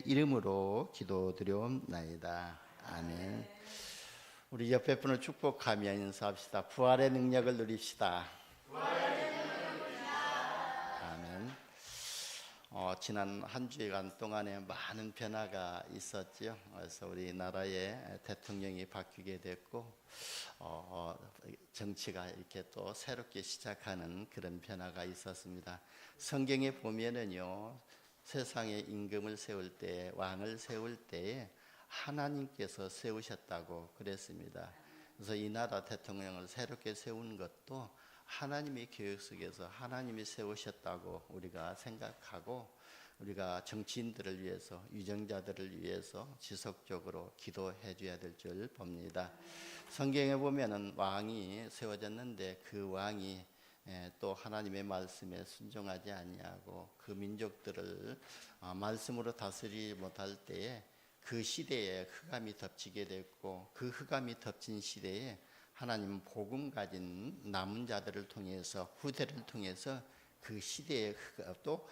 이름으로 기도드려옵나이다. 아멘. 우리 옆에 분을 축복하며 인사합시다. 부활의 능력을 누립시다. 아멘. 지난 한 주간 동안에 많은 변화가 있었죠. 그래서 우리나라의 대통령이 바뀌게 됐고 정치가 이렇게 또 새롭게 시작하는 그런 변화가 있었습니다. 성경에 보면은요, 세상에 임금을 세울 때, 왕을 세울 때에 하나님께서 세우셨다고 그랬습니다. 그래서 이 나라 대통령을 새롭게 세운 것도 하나님의 계획 속에서 하나님이 세우셨다고 우리가 생각하고, 우리가 정치인들을 위해서, 유정자들을 위해서 지속적으로 기도해 줘야 될 줄 봅니다. 성경에 보면은 왕이 세워졌는데 그 왕이 또 하나님의 말씀에 순종하지 아니하고 그 민족들을 말씀으로 다스리지 못할 때에 그 시대에 흑암이 덮치게 됐고, 그 흑암이 덮친 시대에 하나님은 복음 가진 남은 자들을 통해서, 후대를 통해서 그 시대의 또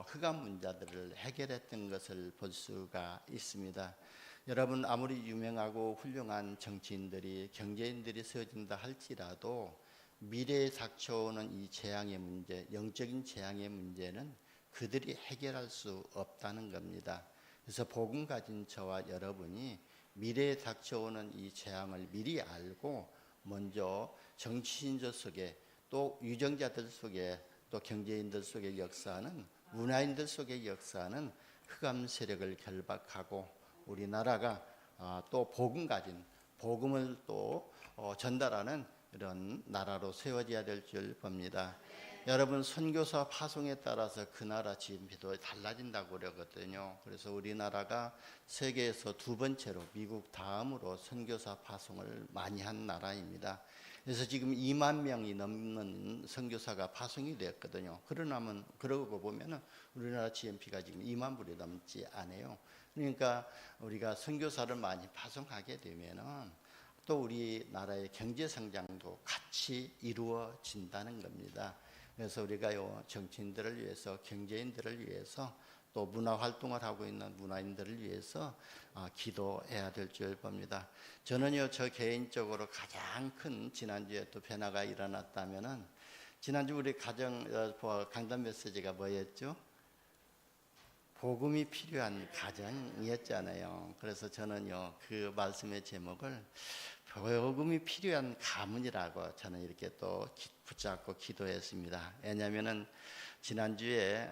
흑암 문제들을 해결했던 것을 볼 수가 있습니다. 여러분, 아무리 유명하고 훌륭한 정치인들이, 경제인들이 세워진다 할지라도 미래에 닥쳐오는 이 재앙의 문제, 영적인 재앙의 문제는 그들이 해결할 수 없다는 겁니다. 그래서 복음 가진 저와 여러분이 미래에 닥쳐오는 이 재앙을 미리 알고 먼저 정치인들 속에, 또 유정자들 속에, 또 경제인들 속에 역사하는, 문화인들 속의 역사하는 흑암 세력을 결박하고 우리나라가 또 복음 가진, 복음을 또 전달하는 이런 나라로 세워져야 될 줄 봅니다. 여러분, 선교사 파송에 따라서 그 나라 GNP도 달라진다고 그러거든요. 그래서 우리나라가 세계에서 두 번째로 미국 다음으로 선교사 파송을 많이 한 나라입니다. 그래서 지금 2만 명이 넘는 선교사가 파송이 되었거든요. 그러고 보면은 우리나라 GNP가 지금 2만 불이 넘지 않아요. 그러니까 우리가 선교사를 많이 파송하게 되면은 또 우리나라의 경제 성장도 같이 이루어진다는 겁니다. 그래서 우리가요, 정치인들을 위해서, 경제인들을 위해서, 또 문화 활동을 하고 있는 문화인들을 위해서 기도해야 될 줄 봅니다. 저는요, 저 개인적으로 가장 큰 지난주에 또 변화가 일어났다면은, 지난주 우리 강단 메시지가 뭐였죠? 복음이 필요한 가정이었잖아요. 그래서 저는요, 그 말씀의 제목을 복음이 필요한 가문이라고 저는 이렇게 또 붙잡고 기도했습니다. 왜냐하면은 지난주에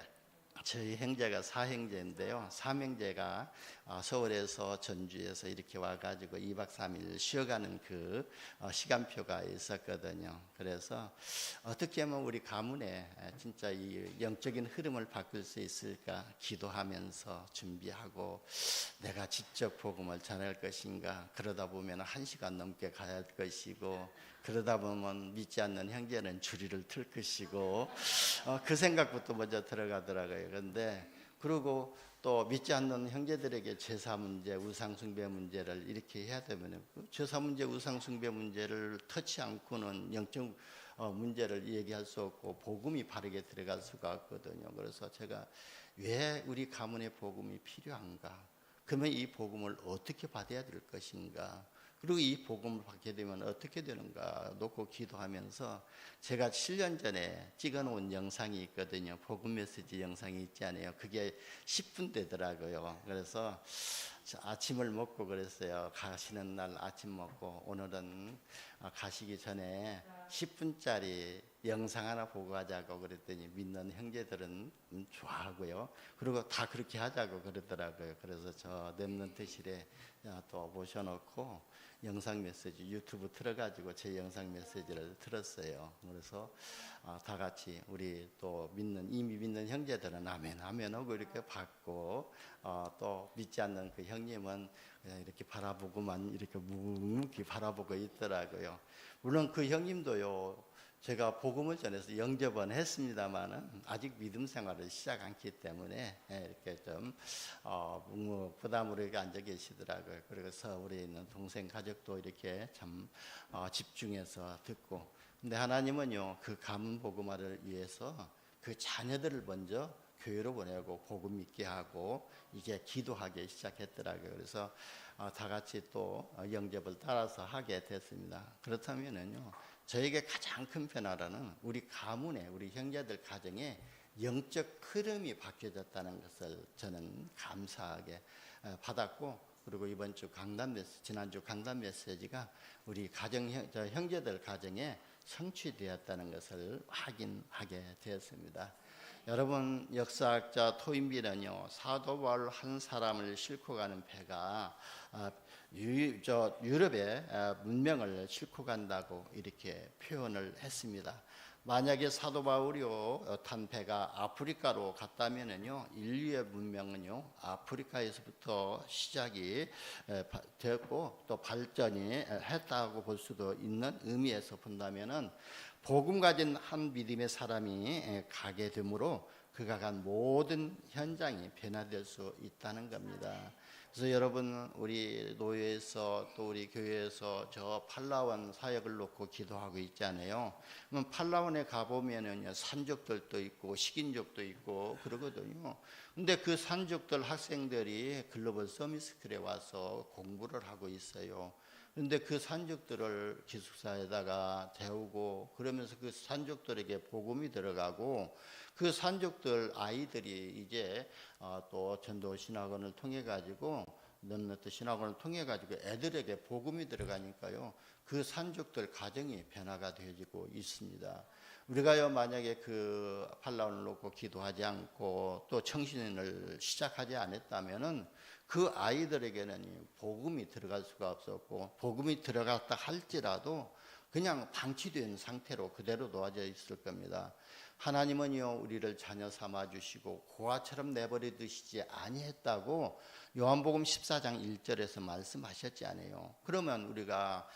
저희 형제가 사형제인데요, 삼형제가 서울에서 전주에서 이렇게 와가지고 2박 3일 쉬어가는 그 시간표가 있었거든요. 그래서 어떻게 하면 우리 가문에 진짜 이 영적인 흐름을 바꿀 수 있을까 기도하면서 준비하고, 내가 직접 복음을 전할 것인가, 그러다 보면 1시간 넘게 가야 할 것이고, 그러다 보면 믿지 않는 형제는 주리를 틀 것이고, 그 생각부터 먼저 들어가더라고요. 그런데 그리고 또 믿지 않는 형제들에게 제사 문제, 우상숭배 문제를 이렇게 해야 되면, 제사 문제, 우상숭배 문제를 터치 않고는 영적 문제를 얘기할 수 없고 복음이 바르게 들어갈 수가 없거든요. 그래서 제가 왜 우리 가문의 복음이 필요한가? 그러면 이 복음을 어떻게 받아야 될 것인가? 그리고 이 복음을 받게 되면 어떻게 되는가 놓고 기도하면서, 제가 7년 전에 찍어놓은 영상이 있거든요. 복음 메시지 영상이 있지 않아요? 그게 10분 되더라고요. 그래서 아침을 먹고 그랬어요. 가시는 날 아침 먹고, 오늘은 가시기 전에 10분짜리 영상 하나 보고 가자고 그랬더니 믿는 형제들은 좋아하고요. 그리고 다 그렇게 하자고 그러더라고요. 그래서 저 렘넌트실에 또 모셔놓고 영상 메시지 유튜브 틀어가지고 제 영상 메시지를 틀었어요. 그래서 다 같이 우리 또 이미 믿는 형제들은 아멘 아멘 하고 이렇게 받고, 또 믿지 않는 그 형님은 그냥 이렇게 바라보고만 이렇게 묵묵히 바라보고 있더라고요. 물론 그 형님도요, 제가 복음을 전해서 영접은 했습니다만은 아직 믿음 생활을 시작 않기 때문에 이렇게 좀 부담으로 이렇게 앉아 계시더라고요. 그리고 서울에 있는 동생 가족도 이렇게 참 집중해서 듣고, 근데 하나님은요, 그 가문 복음화를 위해서 그 자녀들을 먼저 교회로 보내고 복음 믿게 하고 이제 기도하기 시작했더라고요. 그래서 다 같이 또 영접을 따라서 하게 됐습니다. 그렇다면은요, 저에게 가장 큰 변화라는 우리 가문에, 우리 형제들 가정에 영적 흐름이 바뀌어졌다는 것을 저는 감사하게 받았고, 그리고 이번 주 강단 메시지, 지난주 강단 메시지가 우리 형제들 가정에 성취되었다는 것을 확인하게 되었습니다. 여러분, 역사학자 토인비는요, 사도 바울 한 사람을 싣고 가는 배가 유럽의 문명을 싣고 간다고 이렇게 표현을 했습니다. 만약에 사도 바울이 탄 배가 아프리카로 갔다면은요, 인류의 문명은요, 아프리카에서부터 시작이 되었고 또 발전이 했다고 볼 수도 있는 의미에서 본다면은, 복음 가진 한 믿음의 사람이 가게 되므로 그가 간 모든 현장이 변화될 수 있다는 겁니다. 그래서 여러분, 우리 노예에서 또 우리 교회에서 저 팔라완 사역을 놓고 기도하고 있잖아요. 그럼 팔라완에 가보면은 산족들도 있고 식인족도 있고 그러거든요. 근데 그 산족들 학생들이 글로벌 서밋스쿨에 와서 공부를 하고 있어요. 그런데 그 산족들을 기숙사에다가 데우고 그러면서 그 산족들에게 복음이 들어가고, 그 산족들 아이들이 이제 또 전도 신학원을 통해 가지고, 넌너트 신학원을 통해 가지고 애들에게 복음이 들어가니까요, 그 산족들 가정이 변화가 되어지고 있습니다. 우리가요, 만약에 그 팔라원을 놓고 기도하지 않고 또 청신을 시작하지 않았다면은 그 아이들에게는 복음이 들어갈 수가 없었고, 복음이 들어갔다 할지라도 그냥 방치된 상태로 그대로 놓아져 있을 겁니다. 하나님은요, 우리를 자녀 삼아 주시고 고아처럼 내버려 두시지 아니했다고 요한복음 14장 1절에서 말씀하셨지 않아요. 그러면 우리가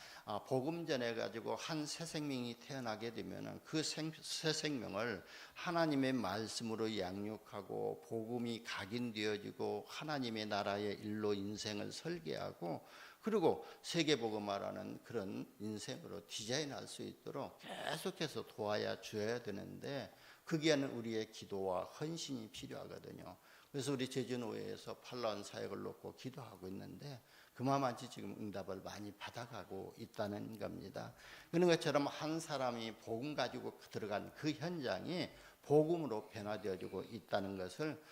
복음 전해 가지고 한 새 생명이 태어나게 되면 그 새 생명을 하나님의 말씀으로 양육하고 복음이 각인되어지고 하나님의 나라의 일로 인생을 설계하고, 그리고 세계복음화라는 그런 인생으로 디자인할 수 있도록 계속해서 도와야 줘야 되는데, 거기에는 우리의 기도와 헌신이 필요하거든요. 그래서 우리 제주노회에서 팔라완 사역을 놓고 기도하고 있는데 그마만치 지금 응답을 많이 받아가고 있다는 겁니다. 그런 것처럼 한 사람이 복음 가지고 들어간 그 현장이 복음으로 변화되어지고 있다는 것을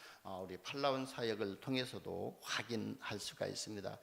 우리 팔라완 사역을 통해서도 확인할 수가 있습니다.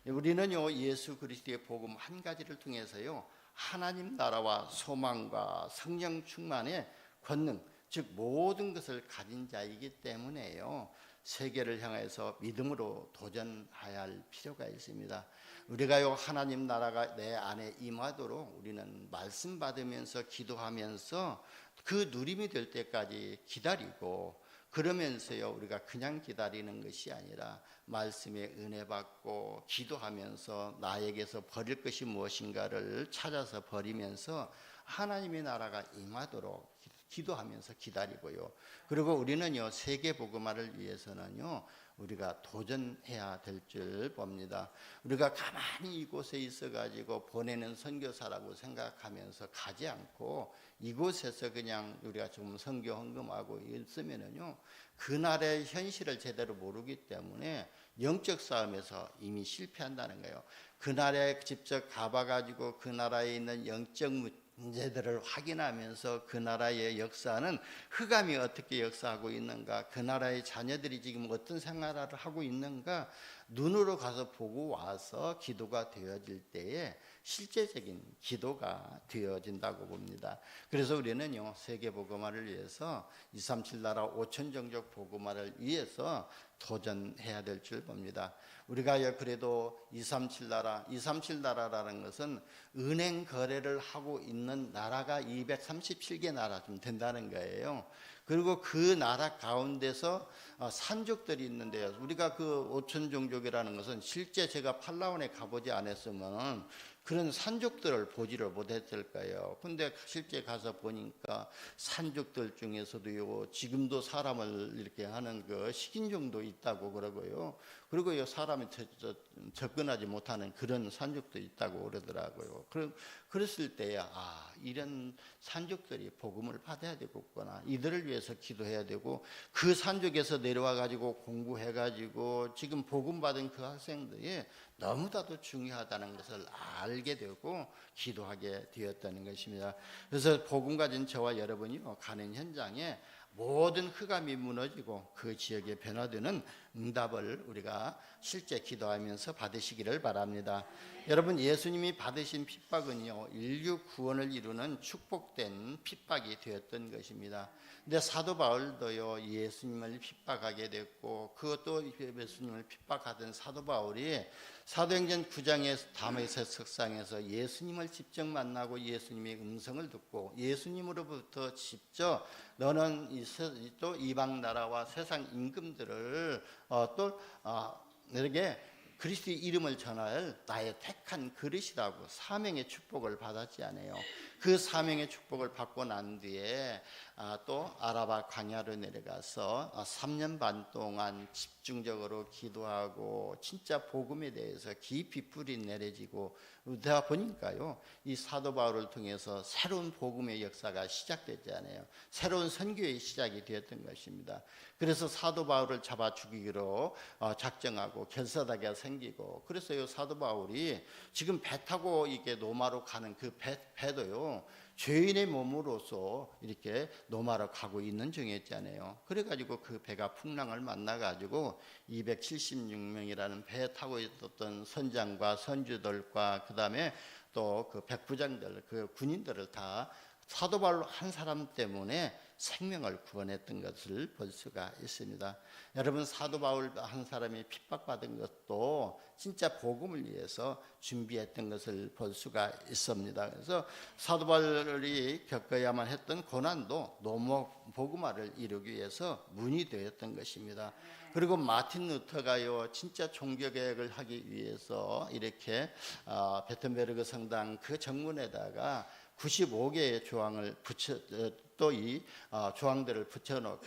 우리는요, 예수 그리스도의 복음 한 가지를 통해서요, 하나님 나라와 소망과 성령 충만의 권능, 즉 모든 것을 가진 자이기 때문에요, 세계를 향해서 믿음으로 도전해야 할 필요가 있습니다. 우리가요, 하나님 나라가 내 안에 임하도록 우리는 말씀 받으면서 기도하면서 그 누림이 될 때까지 기다리고, 그러면서요, 우리가 그냥 기다리는 것이 아니라 말씀에 은혜 받고 기도하면서 나에게서 버릴 것이 무엇인가를 찾아서 버리면서 하나님의 나라가 임하도록 기도하면서 기다리고요. 그리고 우리는요, 세계 복음화를 위해서는요, 우리가 도전해야 될 줄 봅니다. 우리가 가만히 이곳에 있어 가지고 보내는 선교사라고 생각하면서 가지 않고 이곳에서 그냥 우리가 좀 선교 헌금하고 있으면은요, 그날의 현실을 제대로 모르기 때문에 영적 싸움에서 이미 실패한다는 거예요. 그날에 직접 가봐 가지고 그 나라에 있는 영적 문제들을 확인하면서 그 나라의 역사는 흑암이 어떻게 역사하고 있는가, 그 나라의 자녀들이 지금 어떤 생활을 하고 있는가 눈으로 가서 보고 와서 기도가 되어질 때에 실제적인 기도가 되어진다고 봅니다. 그래서 우리는요, 세계 복음화를 위해서 237 나라 5천 종족 복음화를 위해서 도전해야 될 줄 봅니다. 우리가 그래도 237 나라라는 것은 은행 거래를 하고 있는 나라가 237개 나라쯤 된다는 거예요. 그리고 그 나라 가운데서 산족들이 있는데요, 우리가 그 5천 종족이라는 것은 실제 제가 팔라완에 가보지 않았으면 그런 산족들을 보지를 못했을 거예요. 근데 실제 가서 보니까 산족들 중에서도요, 지금도 사람을 이렇게 하는 그 식인종도 있다고 그러고요. 그리고 이 사람이 접근하지 못하는 그런 산적도 있다고 그러더라고요. 그랬을 때야 이런 산적들이 복음을 받아야 되겠구나. 이들을 위해서 기도해야 되고 그 산적에서 내려와 가지고 공부해 가지고 지금 복음 받은 그 학생들이 너무나도 중요하다는 것을 알게 되고 기도하게 되었다는 것입니다. 그래서 복음 가진 저와 여러분이 가는 현장에 모든 흑암이 무너지고 그 지역에 변화되는 응답을 우리가 실제 기도하면서 받으시기를 바랍니다. 여러분, 예수님이 받으신 핍박은요, 인류 구원을 이루는 축복된 핍박이 되었던 것입니다. 근데 사도 바울도요, 예수님을 핍박하게 됐고, 그것도 예수님을 핍박하던 사도 바울이 사도행전 9장의 담에서 석상에서 예수님을 직접 만나고 예수님의 음성을 듣고 예수님으로부터 직접 너는 또 이방 나라와 세상 임금들을 너에게 그리스도의 이름을 전할 나의 택한 그릇이라고 사명의 축복을 받았지 않아요. 그 사명의 축복을 받고 난 뒤에 또 아라바 광야로 내려가서 3년 반 동안 집중적으로 기도하고 진짜 복음에 대해서 깊이 뿌리 내려지고 그러다 보니까요, 이 사도 바울을 통해서 새로운 복음의 역사가 시작됐잖아요. 새로운 선교의 시작이 되었던 것입니다. 그래서 사도 바울을 잡아 죽이기로 작정하고 결사다가 생기고, 그래서 이 사도 바울이 지금 배 타고 이게 로마로 가는 그 배도요, 죄인의 몸으로서 이렇게 로마로 가고 있는 중이었잖아요. 그래가지고 그 배가 풍랑을 만나가지고 276명이라는 배에 타고 있었던 선장과 선주들과 그 다음에 또 그 백부장들, 그 군인들을 다 사도 바울 한 사람 때문에 생명을 구원했던 것을 볼 수가 있습니다. 여러분, 사도 바울 한 사람이 핍박받은 것도 진짜 복음을 위해서 준비했던 것을 볼 수가 있습니다. 그래서 사도 바울이 겪어야만 했던 고난도 복음화를 이루기 위해서 문의되었던 것입니다. 그리고 마틴 루터가요, 진짜 종교개혁을 하기 위해서 이렇게 베텐베르그 성당 그 정문에다가 95개의 조항을 또 이 조항들을 붙여놓고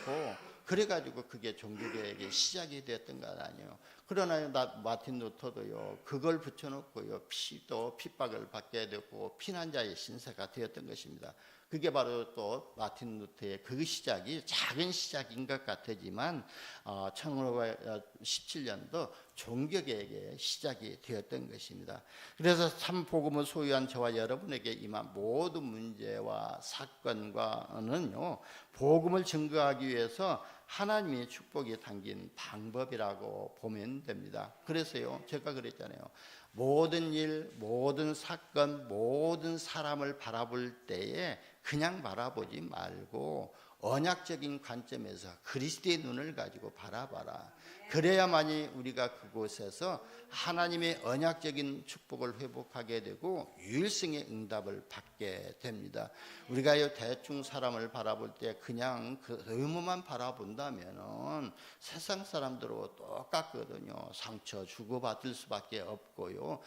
그래가지고 그게 종교개혁의 시작이 되었던 것 아니에요. 그러나 마틴 루터도요, 그걸 붙여놓고요, 또 핍박을 받게 되고 피난자의 신세가 되었던 것입니다. 그게 바로 또 마틴 루터의 그 시작이 작은 시작인 것 같지만 1517년도 종교개혁의 시작이 되었던 것입니다. 그래서 참 복음을 소유한 저와 여러분에게 임한 모든 문제와 사건과는요, 복음을 증거하기 위해서 하나님의 축복이 담긴 방법이라고 보면 됩니다. 그래서요, 제가 그랬잖아요. 모든 일, 모든 사건, 모든 사람을 바라볼 때에 그냥 바라보지 말고 언약적인 관점에서 그리스도의 눈을 가지고 바라봐라. 그래야만이 우리가 그곳에서 하나님의 언약적인 축복을 회복하게 되고 유일성의 응답을 받게 됩니다. 우리가 이 대충 사람을 바라볼 때 그냥 그 의무만 바라본다면 세상 사람들하고 똑같거든요. 상처 주고받을 수밖에 없고요.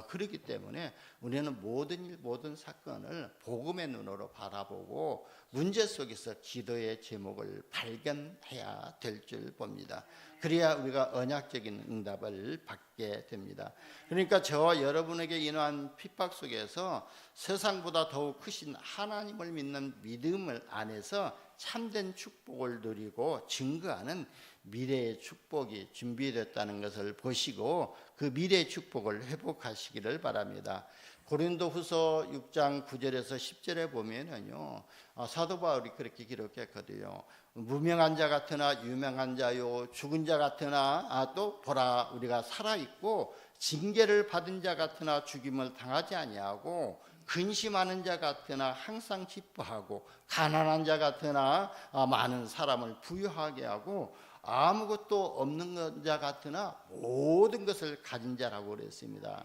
그렇기 때문에 우리는 모든 일, 모든 사건을 복음의 눈으로 바라보고 문제 속에서 기도의 제목을 발견해야 될 줄 봅니다. 그래야 우리가 언약적인 응답을 받게 됩니다. 그러니까 저와 여러분에게 인한 핍박 속에서 세상보다 더욱 크신 하나님을 믿는 믿음을 안에서 참된 축복을 누리고 증거하는 미래의 축복이 준비됐다는 것을 보시고 그 미래의 축복을 회복하시기를 바랍니다. 고린도후서 6장 9절에서 10절에 보면은요, 사도 바울이 그렇게 기록했거든요. 무명한 자 같으나 유명한 자요, 죽은 자 같으나 또 보라 우리가 살아있고 징계를 받은 자 같으나 죽임을 당하지 아니하고 근심하는 자 같으나 항상 기뻐하고 가난한 자 같으나 많은 사람을 부유하게 하고 아무것도 없는 자 같으나 모든 것을 가진 자라고 그랬습니다.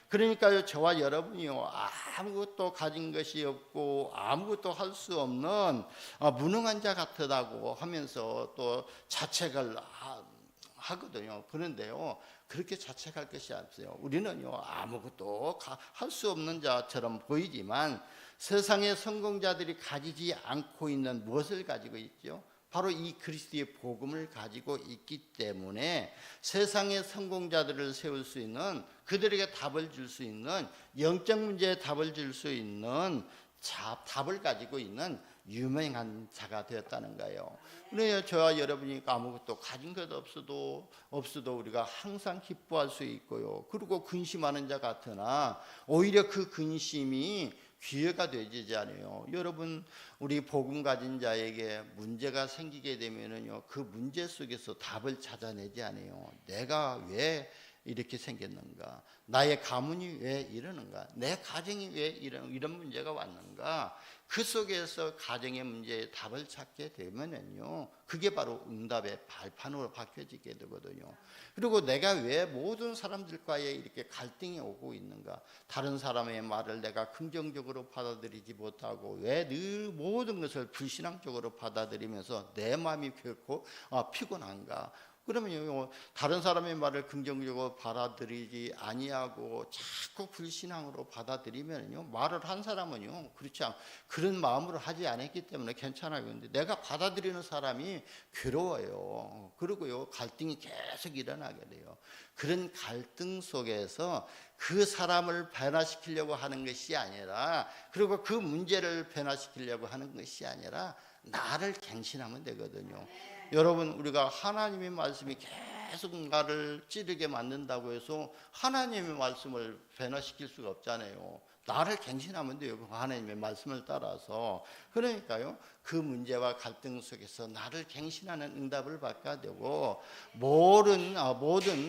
그러니까요, 저와 여러분이요, 아무것도 가진 것이 없고 아무것도 할 수 없는 무능한 자 같다고 하면서 또 자책을 하거든요. 그런데요, 그렇게 자책할 것이 없어요. 우리는요, 아무것도 할 수 없는 자처럼 보이지만 세상의 성공자들이 가지지 않고 있는 무엇을 가지고 있죠? 바로 이 그리스도의 복음을 가지고 있기 때문에 세상의 성공자들을 세울 수 있는, 그들에게 답을 줄 수 있는, 영적 문제에 답을 줄 수 있는 답을 가지고 있는 유명한 자가 되었다는 거예요. 그래요. 저와 여러분이 아무것도 가진 것 없어도 우리가 항상 기뻐할 수 있고요. 그리고 근심하는 자 같으나 오히려 그 근심이 기회가 되지 않아요. 여러분, 우리 복음 가진 자에게 문제가 생기게 되면은요, 그 문제 속에서 답을 찾아내지 않아요. 내가 왜 이렇게 생겼는가? 나의 가문이 왜 이러는가? 내 가정이 왜 이런 문제가 왔는가? 그 속에서 가정의 문제에 답을 찾게 되면은요, 그게 바로 응답의 발판으로 바뀌어지게 되거든요. 그리고 내가 왜 모든 사람들과의 이렇게 갈등이 오고 있는가? 다른 사람의 말을 내가 긍정적으로 받아들이지 못하고 왜 늘 모든 것을 불신앙적으로 받아들이면서 내 마음이 결코 피곤한가? 그러면요, 다른 사람의 말을 긍정적으로 받아들이지 아니하고 자꾸 불신앙으로 받아들이면요, 말을 한 사람은요, 그렇지 않 그런 마음으로 하지 않았기 때문에 괜찮아요. 근데 내가 받아들이는 사람이 괴로워요. 그리고요, 갈등이 계속 일어나게 돼요. 그런 갈등 속에서 그 사람을 변화시키려고 하는 것이 아니라, 그리고 그 문제를 변화시키려고 하는 것이 아니라 나를 갱신하면 되거든요. 여러분, 우리가 하나님의 말씀이 계속 나를 찌르게 만든다고 해서 하나님의 말씀을 변화시킬 수가 없잖아요. 나를 갱신하면 돼요. 하나님의 말씀을 따라서. 그러니까요, 그 문제와 갈등 속에서 나를 갱신하는 응답을 받게 되고, 모든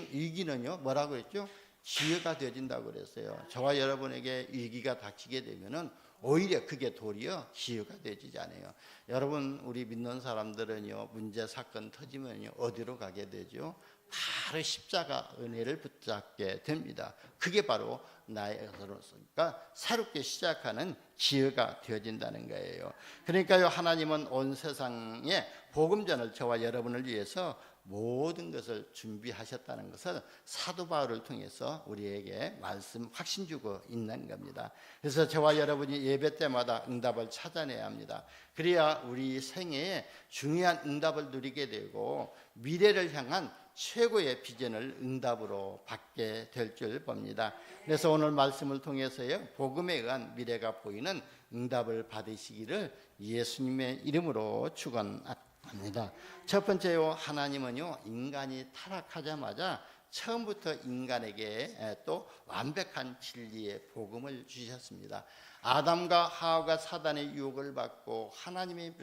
위기는요, 뭐라고 했죠? 기회가 되어진다고 그랬어요. 저와 여러분에게 위기가 닥치게 되면은 오히려 그게 도리어 기회가 되지 않아요. 여러분, 우리 믿는 사람들은요, 문제 사건 터지면요, 어디로 가게 되죠? 바로 십자가 은혜를 붙잡게 됩니다. 그게 바로 나에게로서니까 새롭게 시작하는 기회가 되어진다는 거예요. 그러니까요, 하나님은 온 세상에 복음전을 저와 여러분을 위해서 모든 것을 준비하셨다는 것을 사도 바울을 통해서 우리에게 말씀 확신 주고 있는 겁니다. 그래서 저와 여러분이 예배 때마다 응답을 찾아내야 합니다. 그래야 우리 생애에 중요한 응답을 누리게 되고 미래를 향한 최고의 비전을 응답으로 받게 될 줄 봅니다. 그래서 오늘 말씀을 통해서요, 복음에 의한 미래가 보이는 응답을 받으시기를 예수님의 이름으로 축원합니다. 첫 번째요, 하나님은요, 인간이 타락하자마자 처음부터 인간에게 또 완벽한 진리의 복음을 주셨습니다. 아담과 하와가 사단의 유혹을 받고 하나님의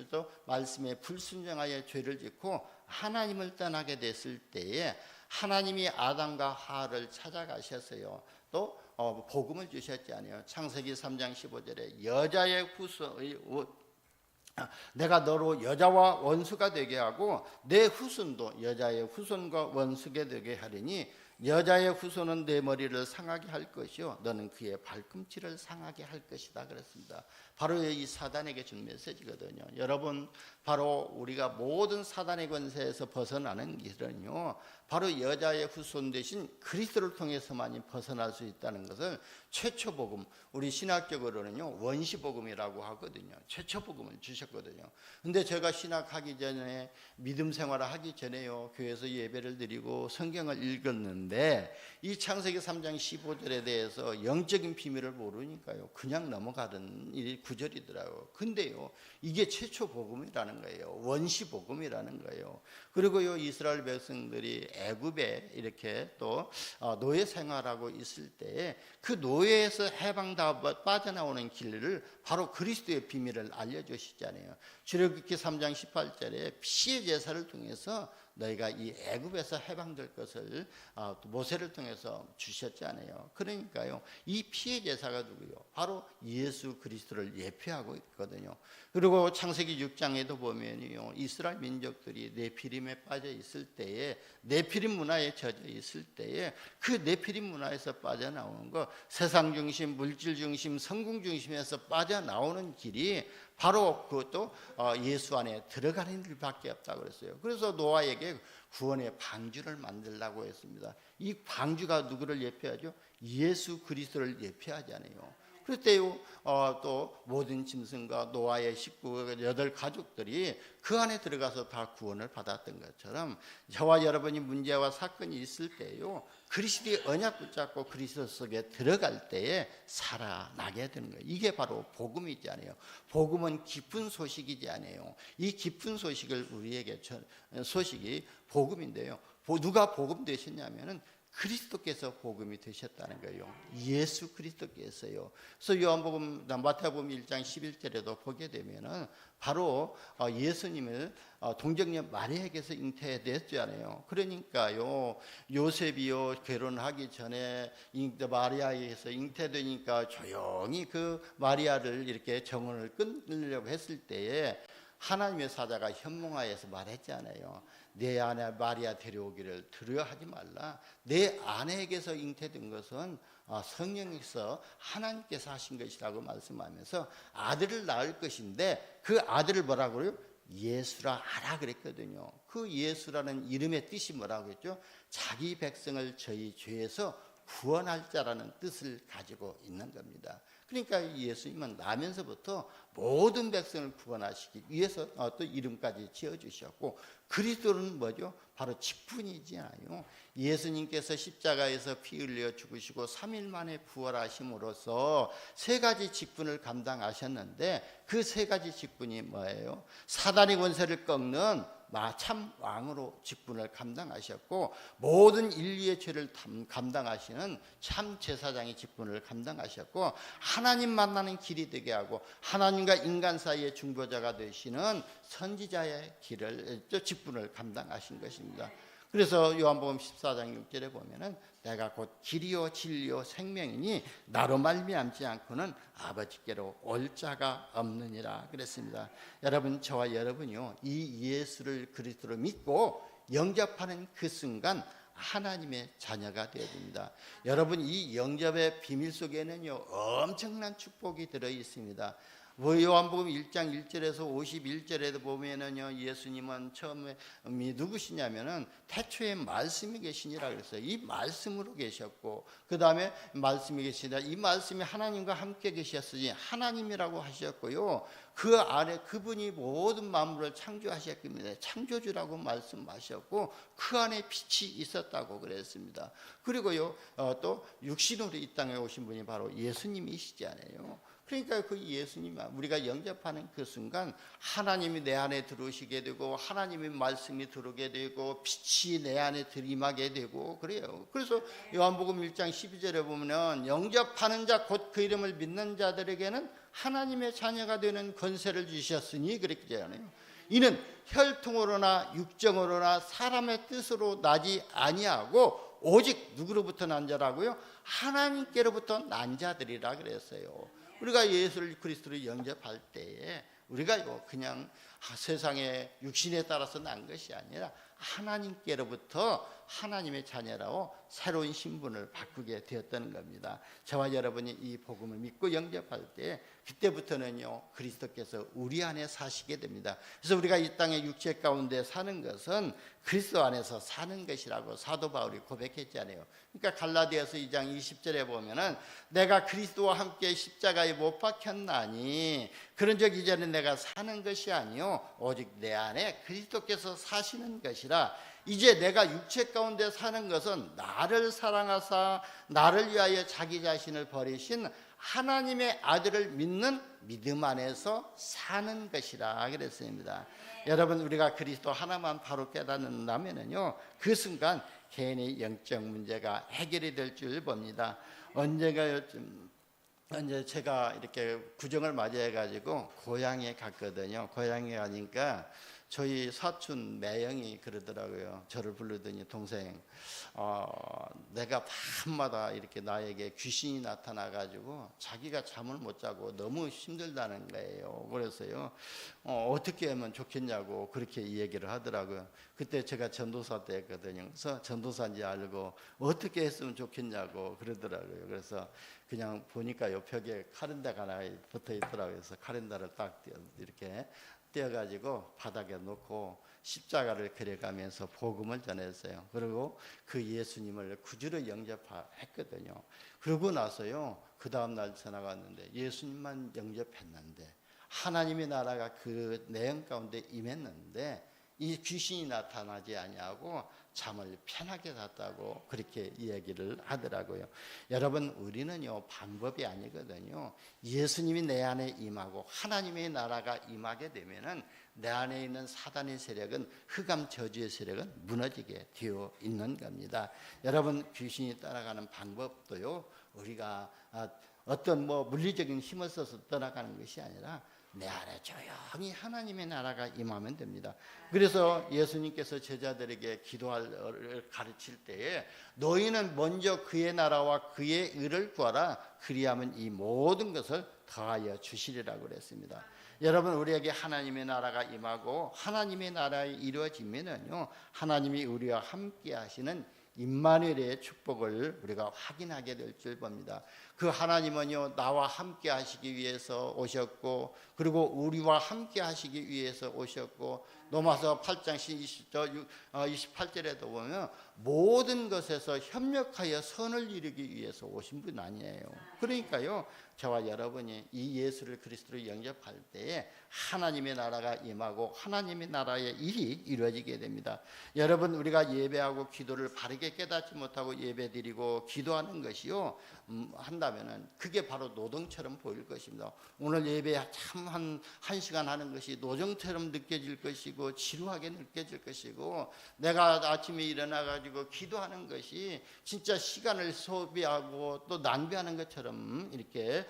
말씀에 불순종하여 죄를 짓고 하나님을 떠나게 됐을 때에 하나님이 아담과 하와를 찾아가셨어요. 또 복음을 주셨잖아요. 창세기 3장 15절에 여자의 내가 너로 여자와 원수가 되게 하고 내 후손도 여자의 후손과 원수가 되게 하리니 여자의 후손은 내 머리를 상하게 할 것이요 너는 그의 발꿈치를 상하게 할 것이다 그랬습니다. 바로 이 사단에게 준 메시지거든요. 여러분, 바로 우리가 모든 사단의 권세에서 벗어나는 길은요, 바로 여자의 후손 대신 그리스도를 통해서만이 벗어날 수 있다는 것을 최초 복음, 우리 신학적으로는요 원시 복음이라고 하거든요. 최초 복음을 주셨거든요. 근데 제가 신학하기 전에, 믿음 생활을 하기 전에요, 교회에서 예배를 드리고 성경을 읽었는데 이 창세기 3장 15절에 대해서 영적인 비밀을 모르니까요, 그냥 넘어가던 구절이더라고요. 근데요, 이게 최초 복음이라는 거예요. 원시 복음이라는 거예요. 그리고요, 이스라엘 백성들이 애굽에 이렇게 또 노예 생활하고 있을 때에 그 노예에서 해방다 빠져나오는 길을 바로 그리스도의 비밀을 알려주시잖아요. 출애굽기 3장 18절에 피의 제사를 통해서 너희가 이 애굽에서 해방될 것을 모세를 통해서 주셨잖아요. 그러니까요, 이 피의 제사가 누구요? 바로 예수 그리스도를 예표하고 있거든요. 그리고 창세기 6장에도 보면요, 이스라엘 민족들이 네피림에 빠져 있을 때에, 네피림 문화에 젖어 있을 때에 그 네피림 문화에서 빠져나오는 거, 세상 중심, 물질 중심, 성공 중심에서 빠져나오는 길이 바로 그것도 예수 안에 들어가는 일밖에 없다고 그랬어요. 그래서 노아에게 구원의 방주를 만들라고 했습니다. 이 방주가 누구를 예표하죠? 예수 그리스도를 예표하잖아요. 그때요 또 모든 짐승과 노아의 식구 8가족들이 그 안에 들어가서 다 구원을 받았던 것처럼 저와 여러분이 문제와 사건이 있을 때요 그리스도의 언약 붙잡고 그리스도 속에 들어갈 때에 살아나게 되는 거예요. 이게 바로 복음이지 않아요. 복음은 기쁜 소식이지 않아요. 이 기쁜 소식을 우리에게 소식이 복음인데요. 누가 복음 되셨냐면은 그리스도께서 복음이 되셨다는 거예요. 예수 그리스도께서요. 그래서 마태복음 1장 11절에도 보게 되면은 바로 예수님을 동정녀 마리아에게서 잉태됐잖아요. 그러니까요 요셉이요 결혼하기 전에 마리아에게서 잉태되니까 조용히 그 마리아를 이렇게 정혼을 끊으려고 했을 때에 하나님의 사자가 현몽하여서 말했잖아요. 내 아내 마리아 데려오기를 두려워하지 말라. 내 아내에게서 잉태된 것은 성령에서 하나님께서 하신 것이라고 말씀하면서 아들을 낳을 것인데 그 아들을 뭐라고 그래요? 예수라 하라 그랬거든요. 그 예수라는 이름의 뜻이 뭐라고 했죠? 자기 백성을 저희 죄에서 구원할 자라는 뜻을 가지고 있는 겁니다. 그러니까 예수님은 나면서부터 모든 백성을 구원하시기 위해서 또 이름까지 지어주셨고, 그리스도는 뭐죠? 바로 직분이잖아요. 예수님께서 십자가에서 피 흘려 죽으시고 3일 만에 부활하심으로써 3가지 직분을 감당하셨는데, 그 3가지 직분이 뭐예요? 사단의 권세를 꺾는 참 왕으로 직분을 감당하셨고, 모든 인류의 죄를 감당하시는 참 제사장의 직분을 감당하셨고, 하나님 만나는 길이 되게 하고 하나님과 인간 사이의 중보자가 되시는 선지자의 직분을 감당하신 것입니다. 그래서 요한복음 14장 6절에 보면은 내가 곧 길이요 진리요 생명이니 나로 말미암지 않고는 아버지께로 올 자가 없느니라 그랬습니다. 여러분, 저와 여러분이요 이 예수를 그리스도로 믿고 영접하는 그 순간 하나님의 자녀가 되어야 됩니다. 여러분, 이 영접의 비밀 속에는요 엄청난 축복이 들어 있습니다. 요한복음 1장 1절에서 51절에도 보면은요 예수님은 처음에 누구시냐면은 태초에 말씀이 계시니라 그랬어요. 이 말씀으로 계셨고, 그 다음에 말씀이 계시다, 이 말씀이 하나님과 함께 계셨으니 하나님이라고 하셨고요, 그 안에 그분이 모든 만물을 창조하셨습니다. 창조주라고 말씀하셨고, 그 안에 빛이 있었다고 그랬습니다. 그리고요 또 육신으로 이 땅에 오신 분이 바로 예수님이시잖아요. 그러니까 그 예수님 우리가 영접하는 그 순간 하나님이 내 안에 들어오시게 되고, 하나님의 말씀이 들어오게 되고, 빛이 내 안에 들이마게 되고 그래요. 그래서 요한복음 1장 12절에 보면 영접하는 자 곧 그 이름을 믿는 자들에게는 하나님의 자녀가 되는 권세를 주셨으니 그랬잖아요. 이는 혈통으로나 육정으로나 사람의 뜻으로 나지 아니하고 오직 누구로부터 난 자라고요? 하나님께로부터 난 자들이라 그랬어요. 우리가 예수를 그리스도를 영접할 때에 우리가 그냥 세상의 육신에 따라서 난 것이 아니라 하나님께로부터 하나님의 자녀라고 새로운 신분을 바꾸게 되었다는 겁니다. 저와 여러분이 이 복음을 믿고 영접할 때 그때부터는요 그리스도께서 우리 안에 사시게 됩니다. 그래서 우리가 이 땅의 육체 가운데 사는 것은 그리스도 안에서 사는 것이라고 사도 바울이 고백했잖아요. 그러니까 갈라디아서 2장 20절에 보면은 내가 그리스도와 함께 십자가에 못 박혔나니 그런즉 이제는 내가 사는 것이 아니요 오직 내 안에 그리스도께서 사시는 것이라. 이제 내가 육체 가운데 사는 것은 나를 사랑하사 나를 위하여 자기 자신을 버리신 하나님의 아들을 믿는 믿음 안에서 사는 것이라 그랬습니다. 여러분, 우리가 그리스도 하나만 바로 깨닫는다면요 그 순간 개인의 영적 문제가 해결이 될 줄 봅니다. 언제 제가 이렇게 구정을 맞이해 가지고 고향에 갔거든요. 고향에 가니까 저희 사촌 매형이 그러더라고요. 저를 부르더니 동생, 내가 밤마다 이렇게 나에게 귀신이 나타나 가지고 자기가 잠을 못 자고 너무 힘들다는 거예요. 그래서요 어떻게 하면 좋겠냐고 그렇게 얘기를 하더라고요. 그때 제가 전도사 때였거든요. 그래서 전도사인지 알고 어떻게 했으면 좋겠냐고 그러더라고요. 그래서 그냥 보니까 요 벽에 카렌다가 하나 붙어 있더라고요. 그래서 카렌다를 딱 이렇게 떼어가지고 바닥에 놓고 십자가를 그려가면서 복음을 전했어요. 그리고 그 예수님을 구주로 영접했거든요. 그러고 나서요, 그 다음날 전화가 왔는데 예수님만 영접했는데 하나님의 나라가 그 내용 가운데 임했는데 이 귀신이 나타나지 아니하고 잠을 편하게 잤다고 그렇게 이야기를 하더라고요. 여러분, 우리는요 방법이 아니거든요. 예수님이 내 안에 임하고 하나님의 나라가 임하게 되면은 내 안에 있는 사단의 세력은, 흑암 저주의 세력은 무너지게 되어 있는 겁니다. 여러분, 귀신이 따라가는 방법도요, 우리가 어떤 물리적인 힘을 써서 떠나가는 것이 아니라 내 안에 조용히 하나님의 나라가 임하면 됩니다. 그래서 예수님께서 제자들에게 기도를 가르칠 때에 너희는 먼저 그의 나라와 그의 의를 구하라, 그리하면 이 모든 것을 더하여 주시리라고 그랬습니다. 여러분, 우리에게 하나님의 나라가 임하고 하나님의 나라에 이루어지면은요, 하나님이 우리와 함께 하시는 임마누엘의 축복을 우리가 확인하게 될 줄 봅니다. 그 하나님은요, 나와 함께 하시기 위해서 오셨고, 그리고 우리와 함께 하시기 위해서 오셨고, 로마서 8장 28절에도 보면 모든 것에서 협력하여 선을 이루기 위해서 오신 분 아니에요. 그러니까요, 저와 여러분이 이 예수를 그리스도로 영접할 때에 하나님의 나라가 임하고 하나님의 나라의 일이 이루어지게 됩니다. 여러분, 우리가 예배하고 기도를 바르게 깨닫지 못하고 예배드리고 기도하는 것이요, 한다면은 그게 바로 노동처럼 보일 것입니다. 오늘 예배 참 한 시간 하는 것이 노정처럼 느껴질 것이고 지루하게 느껴질 것이고, 내가 아침에 일어나 가지고 기도하는 것이 진짜 시간을 소비하고 또 낭비하는 것처럼 이렇게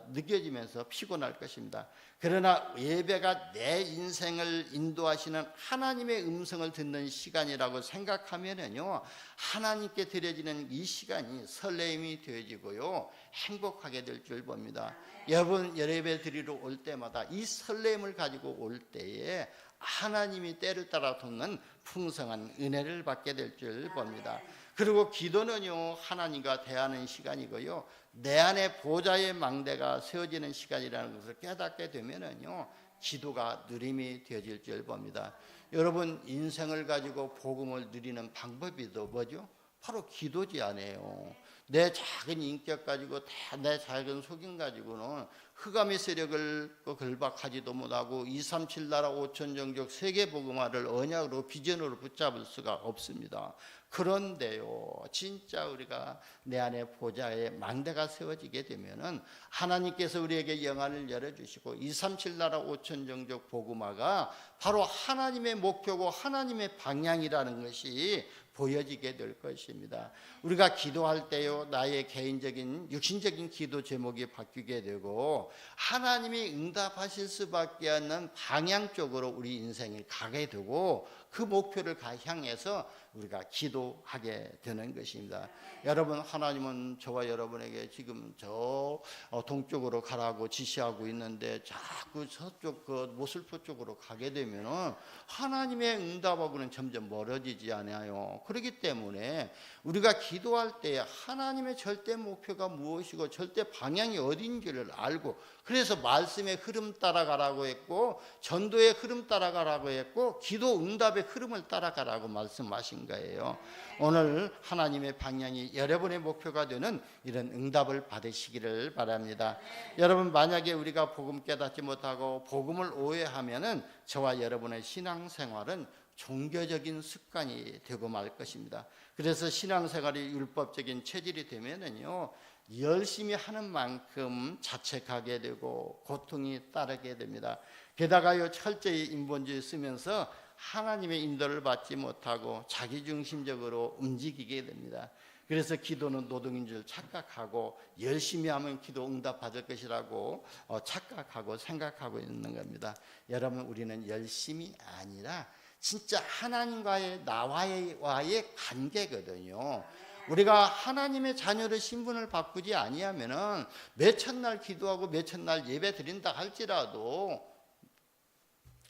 느껴지면서 피곤할 것입니다. 그러나 예배가 내 인생을 인도하시는 하나님의 음성을 듣는 시간이라고 생각하면은요, 하나님께 드려지는 이 시간이 설레임이 되어지고요, 행복하게 될 줄 봅니다. 여러분, 예배 드리러 올 때마다 이 설렘을 가지고 올 때에 하나님이 때를 따라 돕는 풍성한 은혜를 받게 될 줄 봅니다. 그리고 기도는요, 하나님과 대하는 시간이고요, 내 안에 보좌의 망대가 세워지는 시간이라는 것을 깨닫게 되면은요, 기도가 누림이 되어질 줄 봅니다. 여러분, 인생을 가지고 복음을 누리는 방법이 또 뭐죠? 바로 기도지 아니에요. 내 작은 인격 가지고, 내 작은 속임 가지고는 흑암의 세력을 결박하지도 못하고 237 나라 5천 종족 세계 복음화를 언약으로 비전으로 붙잡을 수가 없습니다. 그런데요, 진짜 우리가 내 안에 보좌의 망대가 세워지게 되면은 하나님께서 우리에게 영안을 열어주시고 237 나라 5천 종족 복음화가 바로 하나님의 목표고 하나님의 방향이라는 것이 보여지게 될 것입니다. 우리가 기도할 때요, 나의 개인적인 육신적인 기도 제목이 바뀌게 되고 하나님이 응답하실 수밖에 없는 방향 쪽으로 우리 인생이 가게 되고 그 목표를 향해서 우리가 기도하게 되는 것입니다. 여러분, 하나님은 저와 여러분에게 지금 저 동쪽으로 가라고 지시하고 있는데 자꾸 저쪽 그 모슬포 쪽으로 가게 되면은 하나님의 응답하고는 점점 멀어지지 않아요. 그렇기 때문에 우리가 기도할 때 하나님의 절대 목표가 무엇이고 절대 방향이 어딘지를 알고, 그래서 말씀의 흐름 따라가라고 했고 전도의 흐름 따라가라고 했고 기도 응답의 흐름을 따라가라고 말씀하신 거예요. 오늘 하나님의 방향이 여러분의 목표가 되는 이런 응답을 받으시기를 바랍니다. 여러분, 만약에 우리가 복음 깨닫지 못하고 복음을 오해하면은 저와 여러분의 신앙생활은 종교적인 습관이 되고 말 것입니다. 그래서 신앙생활이 율법적인 체질이 되면은요, 열심히 하는 만큼 자책하게 되고 고통이 따르게 됩니다. 게다가요, 철저히 인본주의 쓰면서 하나님의 인도를 받지 못하고 자기중심적으로 움직이게 됩니다. 그래서 기도는 노동인 줄 착각하고 열심히 하면 기도 응답 받을 것이라고 착각하고 생각하고 있는 겁니다. 여러분, 우리는 열심이 아니라 진짜 하나님과의 나와의 관계거든요. 우리가 하나님의 자녀의 신분을 바꾸지 아니하면은 몇천 날 기도하고 몇천 날 예배 드린다 할지라도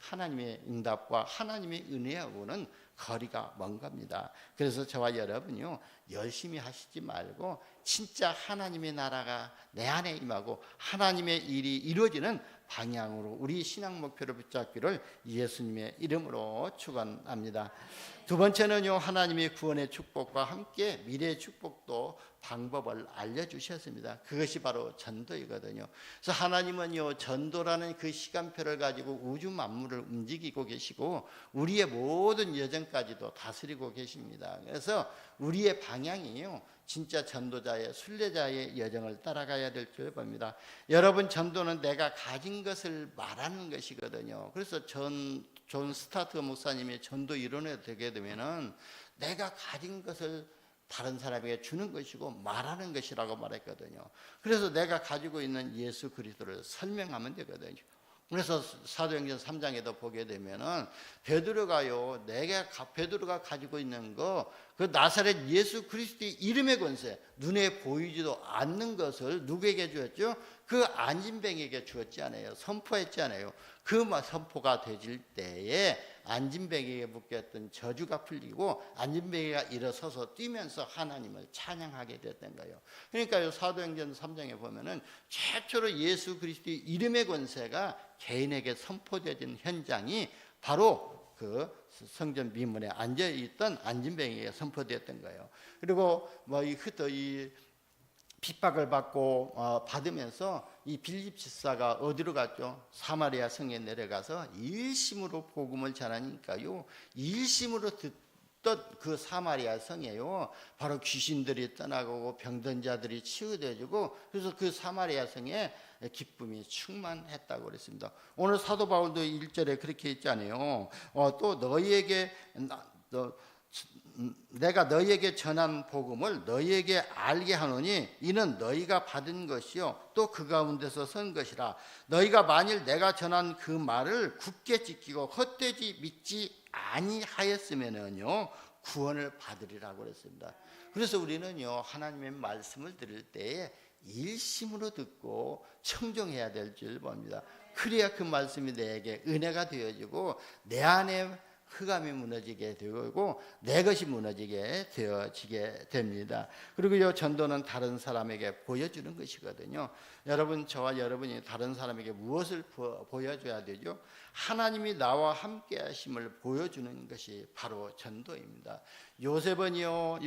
하나님의 응답과 하나님의 은혜하고는 거리가 먼 겁니다. 그래서 저와 여러분이요, 열심히 하시지 말고 진짜 하나님의 나라가 내 안에 임하고 하나님의 일이 이루어지는 방향으로 우리 신앙 목표를 붙잡기를 예수님의 이름으로 축원합니다. 두 번째는요, 하나님의 구원의 축복과 함께 미래의 축복도 방법을 알려주셨습니다. 그것이 바로 전도이거든요. 그래서 하나님은요, 전도라는 그 시간표를 가지고 우주 만물을 움직이고 계시고 우리의 모든 여정까지도 다스리고 계십니다. 그래서 우리의 방향이요, 진짜 전도자의 순례자의 여정을 따라가야 될 줄 봅니다. 여러분, 전도는 내가 가진 것을 말하는 것이거든요. 그래서 존 스타트 목사님이 전도 이론에 되게 되면은 내가 가진 것을 다른 사람에게 주는 것이고 말하는 것이라고 말했거든요. 그래서 내가 가지고 있는 예수 그리스도를 설명하면 되거든요. 그래서 사도행전 3장에도 보게 되면은 베드로가요, 베드로가 가지고 있는 그 나사렛 예수 그리스도의 이름의 권세, 눈에 보이지도 않는 것을 누구에게 주었죠? 그 안진뱅이에게 주었지 않아요? 선포했지 않아요? 그 선포가 되질 때에 안진뱅이에게 묶였던 저주가 풀리고 안진뱅이가 일어서서 뛰면서 하나님을 찬양하게 됐던 거예요. 그러니까요, 사도행전 3장에 보면은 최초로 예수 그리스도의 이름의 권세가 개인에게 선포되어진 현장이 바로 그 성전 미문에 앉아있던 안진뱅이에게 선포되었던 거예요. 그리고 이 핍박을 받고 받으면서 이 빌립 지사가 어디로 갔죠? 사마리아 성에 내려가서 일심으로 복음을 전하니까요, 일심으로 듣던 그 사마리아 성에요, 바로 귀신들이 떠나가고 병든 자들이 치유되어지고, 그래서 그 사마리아 성에 기쁨이 충만했다고 그랬습니다. 오늘 사도 바울도 1절에 그렇게 있잖아요. 또 너희에게 내가 너희에게 전한 복음을 너희에게 알게 하노니 이는 너희가 받은 것이요 또 그 가운데서 선 것이라. 너희가 만일 내가 전한 그 말을 굳게 지키고 헛되이 믿지 아니하였으면은요 구원을 받으리라고 그랬습니다. 그래서 우리는요, 하나님의 말씀을 들을 때에 일심으로 듣고 청종해야 될 줄 봅니다. 그래야 그 말씀이 내게 은혜가 되어지고 내 안에 흑암이 무너지게 되고 내 것이 무너지게 되어지게 됩니다. 그리고 이 전도는 다른 사람에게 보여주는 것이거든요. 여러분, 저와 여러분이 다른 사람에게 무엇을 보여줘야 되죠? 하나님이 나와 함께 하심을 보여주는 것이 바로 전도입니다. 요셉은요,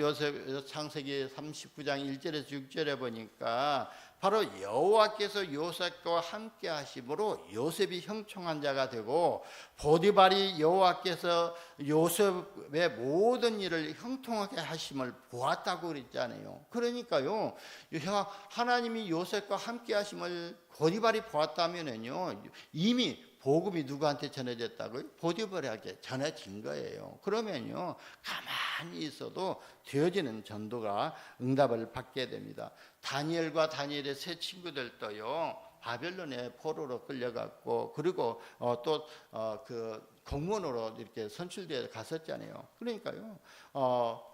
창세기 39장 1절에서 6절에 보니까 바로 여호와께서 요셉과 함께 하심으로 요셉이 형통한 자가 되고 보디발이 여호와께서 요셉의 모든 일을 형통하게 하심을 보았다고 그랬잖아요. 그러니까요, 하나님이 요셉과 함께 하심을 보디발이 보았다면은요, 이미 복음이 누구한테 전해졌다고요? 보디발에게 전해진 거예요. 그러면요, 가만히 있어도 되어지는 전도가 응답을 받게 됩니다. 다니엘과 다니엘의 세 친구들도요, 바벨론의 포로로 끌려갔고, 그리고 또 그 공문으로 이렇게 선출되어 갔었잖아요. 그러니까요,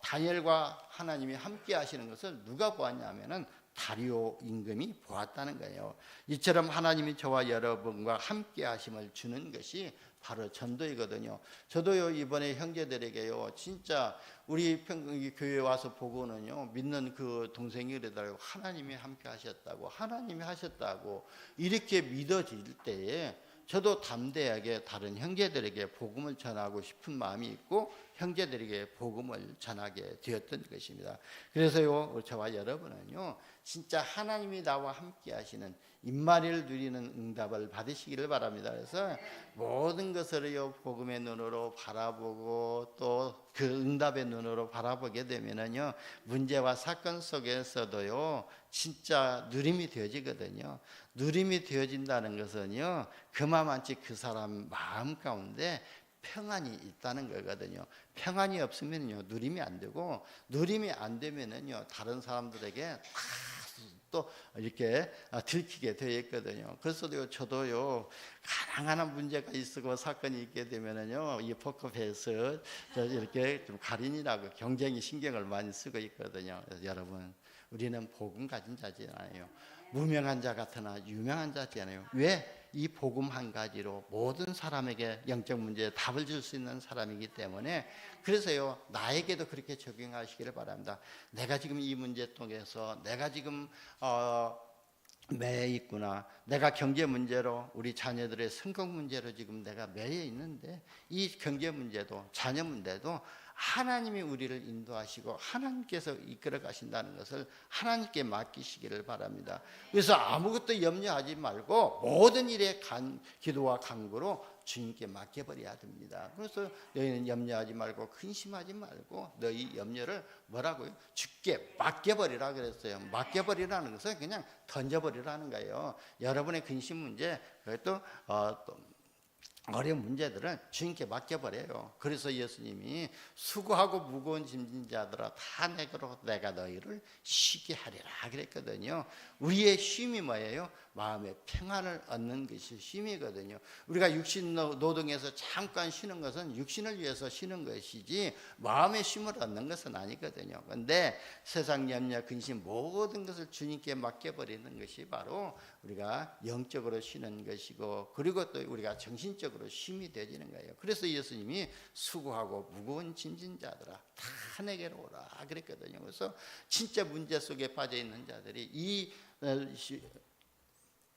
다니엘과 하나님이 함께 하시는 것을 누가 보았냐면은 다리오 임금이 보았다는 거예요. 이처럼 하나님이 저와 여러분과 함께 하심을 주는 것이 바로 전도이거든요. 저도요, 이번에 형제들에게요, 진짜 우리 교회에 와서 보고는요, 믿는 그 동생이 그러더라고요. 하나님이 함께 하셨다고, 하나님이 하셨다고 이렇게 믿어질 때에 저도 담대하게 다른 형제들에게 복음을 전하고 싶은 마음이 있고 형제들에게 복음을 전하게 되었던 것입니다. 그래서요, 저와 여러분은요, 진짜 하나님이 나와 함께 하시는 임마리를 누리는 응답을 받으시기를 바랍니다. 그래서 모든 것을요, 복음의 눈으로 바라보고 또 그 응답의 눈으로 바라보게 되면은요, 문제와 사건 속에서도요, 진짜 누림이 되어지거든요. 누림이 되어진다는 것은요, 그만치 그 사람 마음 가운데 평안이 있다는 거거든요. 평안이 없으면요, 누림이 안 되고, 누림이 안 되면은요, 다른 사람들에게 또 이렇게 들키게 되어 있거든요. 그래서 저도요, 가난한 문제가 있고 사건이 있게 되면은요, 이 포커페이스 이렇게 좀 가린이라고 경쟁이 신경을 많이 쓰고 있거든요. 그래서 여러분, 우리는 복음 가진 자지 않아요. 무명한 자 같으나 유명한 자지 않아요. 왜? 이 복음 한 가지로 모든 사람에게 영적 문제에 답을 줄 수 있는 사람이기 때문에, 그래서요, 나에게도 그렇게 적용하시기를 바랍니다. 내가 지금 이 문제 통해서 내가 지금 매여 있구나. 내가 경제 문제로, 우리 자녀들의 성공 문제로 지금 내가 매여 있는데, 이 경제 문제도 자녀 문제도 하나님이 우리를 인도하시고 하나님께서 이끌어 가신다는 것을 하나님께 맡기시기를 바랍니다. 그래서 아무것도 염려하지 말고 모든 일에 기도와 간구로 주님께 맡겨버려야 됩니다. 그래서 너희는 염려하지 말고 근심하지 말고 너희 염려를 뭐라고요? 주께 맡겨버리라 그랬어요. 맡겨버리라는 것은 그냥 던져버리라는 거예요. 여러분의 근심 문제, 또 어려운 문제들은 주님께 맡겨버려요. 그래서 예수님이 수고하고 무거운 짐진 자들아 다 내게로 내가 너희를 쉬게 하리라 그랬거든요. 우리의 쉼이 뭐예요? 마음의 평안을 얻는 것이 쉼이거든요. 우리가 육신 노동에서 잠깐 쉬는 것은 육신을 위해서 쉬는 것이지 마음의 쉼을 얻는 것은 아니거든요. 그런데 세상 염려 근심 모든 것을 주님께 맡겨버리는 것이 바로 우리가 영적으로 쉬는 것이고, 그리고 또 우리가 정신적으로 쉼이 되지는 거예요. 그래서 예수님이 수고하고 무거운 짐진 자들아 다 내게로 오라 그랬거든요. 그래서 진짜 문제 속에 빠져 있는 자들이 이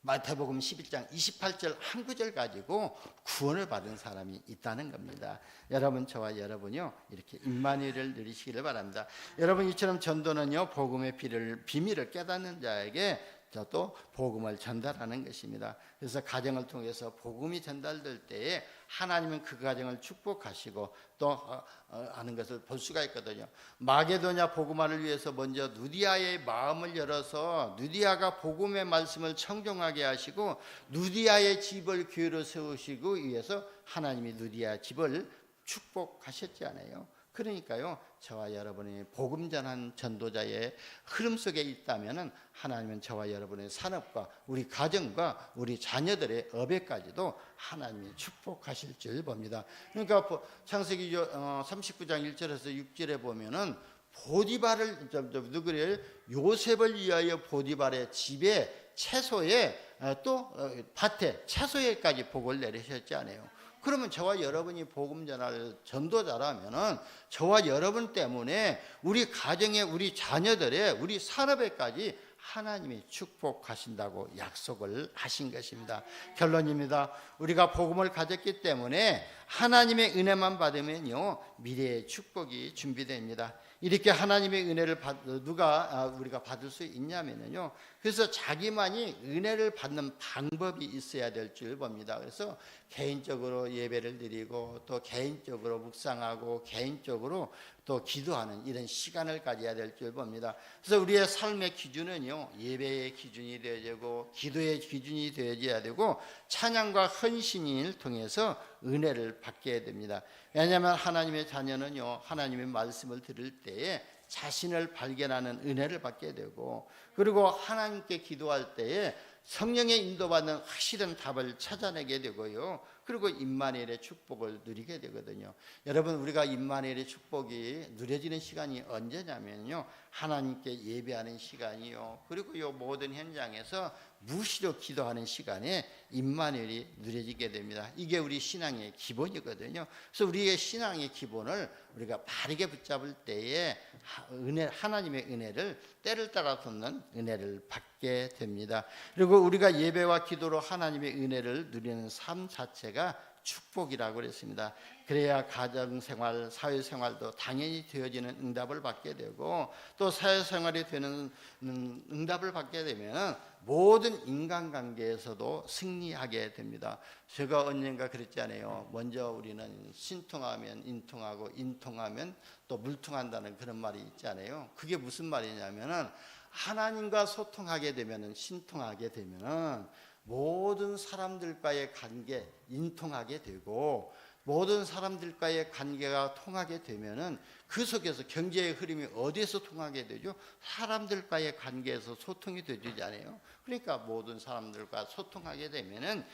마태복음 11장 28절 한 구절 가지고 구원을 받은 사람이 있다는 겁니다. 여러분, 저와 여러분요, 이렇게 임마누엘을 누리시기를 바랍니다. 여러분, 이처럼 전도는요, 복음의 비밀을 깨닫는 자에게 또 복음을 전달하는 것입니다. 그래서 가정을 통해서 복음이 전달될 때에 하나님은 그 가정을 축복하시고 또 하는 것을 볼 수가 있거든요. 마게도냐 복음화를 위해서 먼저 누디아의 마음을 열어서 누디아가 복음의 말씀을 청종하게 하시고 누디아의 집을 교회로 세우시고 위해서 하나님이 누디아 집을 축복하셨지 않아요? 그러니까요, 저와 여러분이 복음 전한 전도자의 흐름 속에 있다면은 하나님은 저와 여러분의 산업과 우리 가정과 우리 자녀들의 업에까지도 하나님이 축복하실 줄 봅니다. 그러니까 창세기 39장 1절에서 6절에 보면은 보디발을 누구래요? 요셉을 위하여 보디발의 집에 채소에 또 밭에 채소에까지 복을 내리셨지 않아요? 그러면 저와 여러분이 복음 전할 전도자라면은 저와 여러분 때문에 우리 가정에, 우리 자녀들의, 우리 산업에까지 하나님이 축복하신다고 약속을 하신 것입니다. 결론입니다. 우리가 복음을 가졌기 때문에 하나님의 은혜만 받으면요, 미래의 축복이 준비됩니다. 이렇게 하나님의 은혜를 우리가 받을 수 있냐면요, 그래서 자기만이 은혜를 받는 방법이 있어야 될 줄 봅니다. 그래서 개인적으로 예배를 드리고 또 개인적으로 묵상하고 개인적으로 또 기도하는 이런 시간을 가져야 될 줄 봅니다. 그래서 우리의 삶의 기준은요, 예배의 기준이 되어야 되고 기도의 기준이 되어야 되고 찬양과 헌신을 통해서 은혜를 받게 됩니다. 왜냐하면 하나님의 자녀는요, 하나님의 말씀을 들을 때에 자신을 발견하는 은혜를 받게 되고, 그리고 하나님께 기도할 때에 성령의 인도받는 확실한 답을 찾아내게 되고요, 그리고 임마누엘의 축복을 누리게 되거든요. 여러분, 우리가 임마누엘의 축복이 누려지는 시간이 언제냐면요, 하나님께 예배하는 시간이요, 그리고 이 모든 현장에서 무시로 기도하는 시간에 임마누엘이 누려지게 됩니다. 이게 우리 신앙의 기본이거든요. 그래서 우리의 신앙의 기본을 우리가 바르게 붙잡을 때에 하나님의 은혜를 때를 따라 돕는 은혜를 받게 됩니다. 그리고 우리가 예배와 기도로 하나님의 은혜를 누리는 삶 자체가 축복이라고 그랬습니다. 그래야 가정생활, 사회생활도 당연히 되어지는 응답을 받게 되고, 또 사회생활이 되는 응답을 받게 되면 모든 인간관계에서도 승리하게 됩니다. 제가 언젠가 그랬잖아요. 먼저 우리는 신통하면 인통하고 인통하면 또 물통한다는 그런 말이 있잖아요. 그게 무슨 말이냐면은 하나님과 소통하게 되면은, 신통하게 되면은 모든 사람들과의 관계 인통하게 되고, 모든 사람들과의 관계가 통하게 되면은 그 속에서 경제의 흐름이 어디에서 통하게 되죠? 사람들과의 관계에서 소통이 되지 않아요? 그러니까 모든 사람들과 소통하게 되면은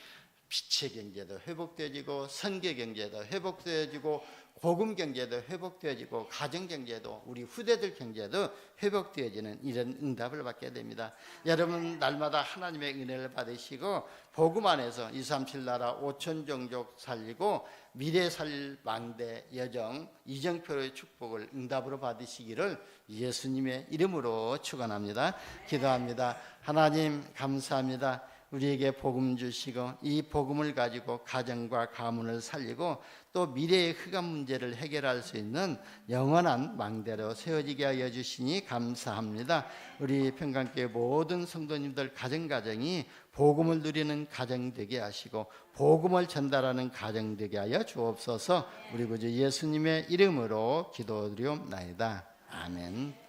빛의 경제도 회복되어지고 선교 경제도 회복되어지고 복음 경제도 회복되어지고 가정 경제도 우리 후대들 경제도 회복되어지는 이런 응답을 받게 됩니다. 여러분 날마다 하나님의 은혜를 받으시고 복음 안에서 237 나라 5천 종족 살리고 미래 살 망대 여정 이정표의 축복을 응답으로 받으시기를 예수님의 이름으로 축원합니다. 기도합니다. 하나님 감사합니다. 우리에게 복음 주시고 이 복음을 가지고 가정과 가문을 살리고 또 미래의 흑암 문제를 해결할 수 있는 영원한 망대로 세워지게 하여 주시니 감사합니다. 우리 평강교회 모든 성도님들 가정가정이 복음을 누리는 가정 되게 하시고 복음을 전달하는 가정 되게 하여 주옵소서. 우리 구주 예수님의 이름으로 기도드리옵나이다. 아멘.